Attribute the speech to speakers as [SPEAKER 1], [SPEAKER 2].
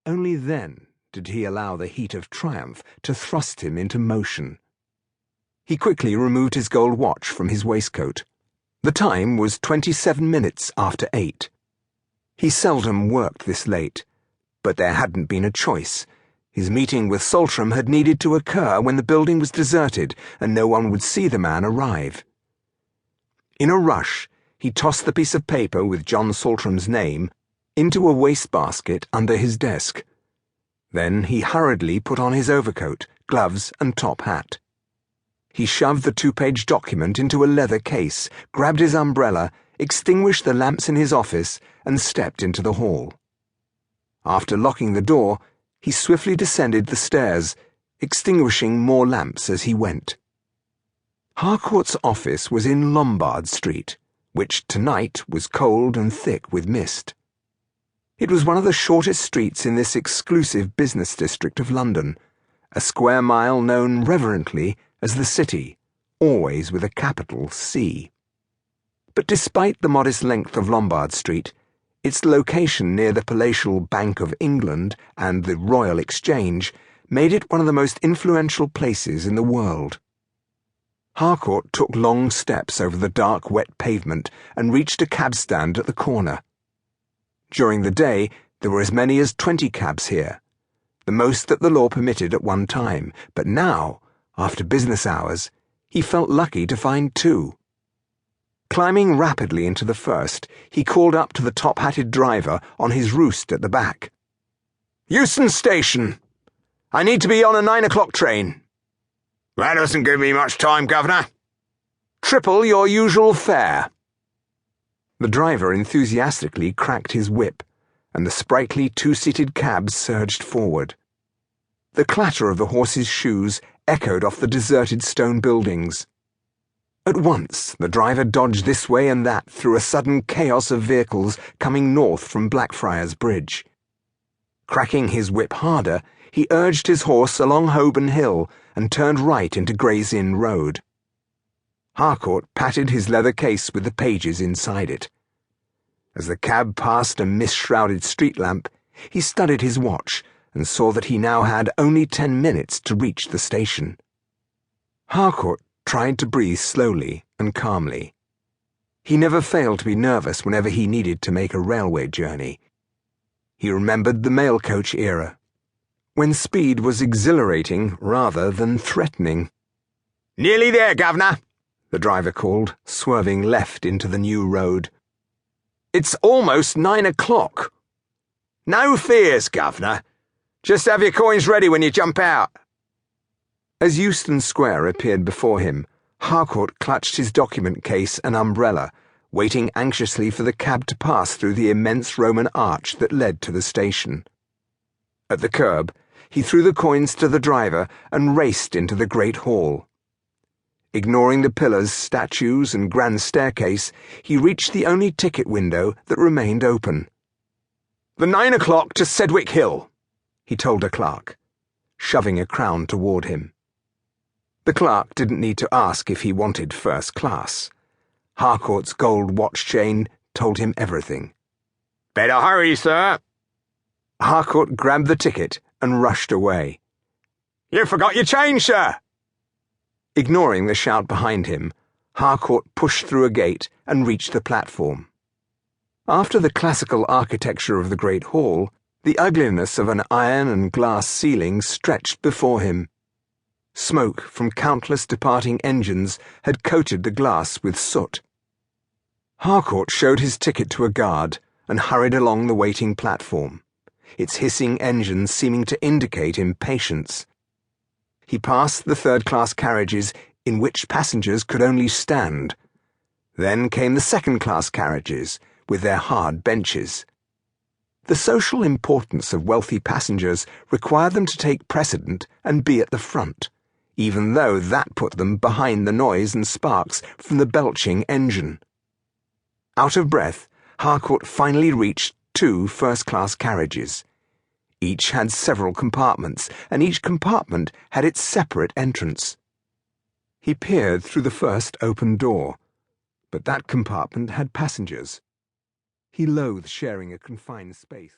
[SPEAKER 1] Only then did he allow the heat of triumph to thrust him into motion. He quickly removed his gold watch from his waistcoat. The time was 27 minutes after 8. He seldom worked this late, but there hadn't been a choice. His meeting with Saltram had needed to occur when the building was deserted and no one would see the man arrive. In a rush, he tossed the piece of paper with John Saltram's name into a wastebasket under his desk. Then he hurriedly put on his overcoat, gloves, and top hat. He shoved the 2-page document into a leather case, grabbed his umbrella, extinguished the lamps in his office, and stepped into the hall. After locking the door, he swiftly descended the stairs, extinguishing more lamps as he went. Harcourt's office was in Lombard Street, which tonight was cold and thick with mist. It was one of the shortest streets in this exclusive business district of London, a square mile known reverently as the City, always with a capital C. But despite the modest length of Lombard Street, its location near the palatial Bank of England and the Royal Exchange made it one of the most influential places in the world. Harcourt took long steps over the dark, wet pavement and reached a cab stand at the corner. During the day, there were as many as 20 cabs here, the most that the law permitted at one time, but now, after business hours, he felt lucky to find 2. Climbing rapidly into the first, he called up to the top-hatted driver on his roost at the back. "Euston Station. I need to be on a 9 o'clock train."
[SPEAKER 2] "That doesn't give me much time, Governor."
[SPEAKER 1] "Triple your usual fare." The driver enthusiastically cracked his whip, and the sprightly 2-seated cab surged forward. The clatter of the horses' shoes echoed off the deserted stone buildings. At once, the driver dodged this way and that through a sudden chaos of vehicles coming north from Blackfriars Bridge. Cracking his whip harder, he urged his horse along Holborn Hill and turned right into Gray's Inn Road. Harcourt patted his leather case with the pages inside it. As the cab passed a mist-shrouded street lamp, he studied his watch and saw that he now had only 10 minutes to reach the station. Harcourt tried to breathe slowly and calmly. He never failed to be nervous whenever he needed to make a railway journey. He remembered the mail coach era, when speed was exhilarating rather than threatening.
[SPEAKER 2] "Nearly there, Governor,"
[SPEAKER 1] the driver called, swerving left into the new road.
[SPEAKER 2] "It's almost 9 o'clock. "No fears, Governor. Just have your coins ready when you jump out."
[SPEAKER 1] As Euston Square appeared before him, Harcourt clutched his document case and umbrella, waiting anxiously for the cab to pass through the immense Roman arch that led to the station. At the curb, he threw the coins to the driver and raced into the great hall. Ignoring the pillars, statues, and grand staircase, he reached the only ticket window that remained open.
[SPEAKER 2] "The 9 o'clock to Sedgwick Hill,"
[SPEAKER 1] he told a clerk, shoving a crown toward him. The clerk didn't need to ask if he wanted first class. Harcourt's gold watch chain told him everything.
[SPEAKER 2] "Better hurry, sir."
[SPEAKER 1] Harcourt grabbed the ticket and rushed away.
[SPEAKER 2] "You forgot your change, sir."
[SPEAKER 1] Ignoring the shout behind him, Harcourt pushed through a gate and reached the platform. After the classical architecture of the great hall, the ugliness of an iron and glass ceiling stretched before him. Smoke from countless departing engines had coated the glass with soot. Harcourt showed his ticket to a guard and hurried along the waiting platform, its hissing engines seeming to indicate impatience. He passed the third-class carriages in which passengers could only stand. Then came the second-class carriages with their hard benches. The social importance of wealthy passengers required them to take precedent and be at the front, even though that put them behind the noise and sparks from the belching engine. Out of breath, Harcourt finally reached 2 first-class carriages. Each had several compartments, and each compartment had its separate entrance. He peered through the first open door, but that compartment had passengers. He loathed sharing a confined space.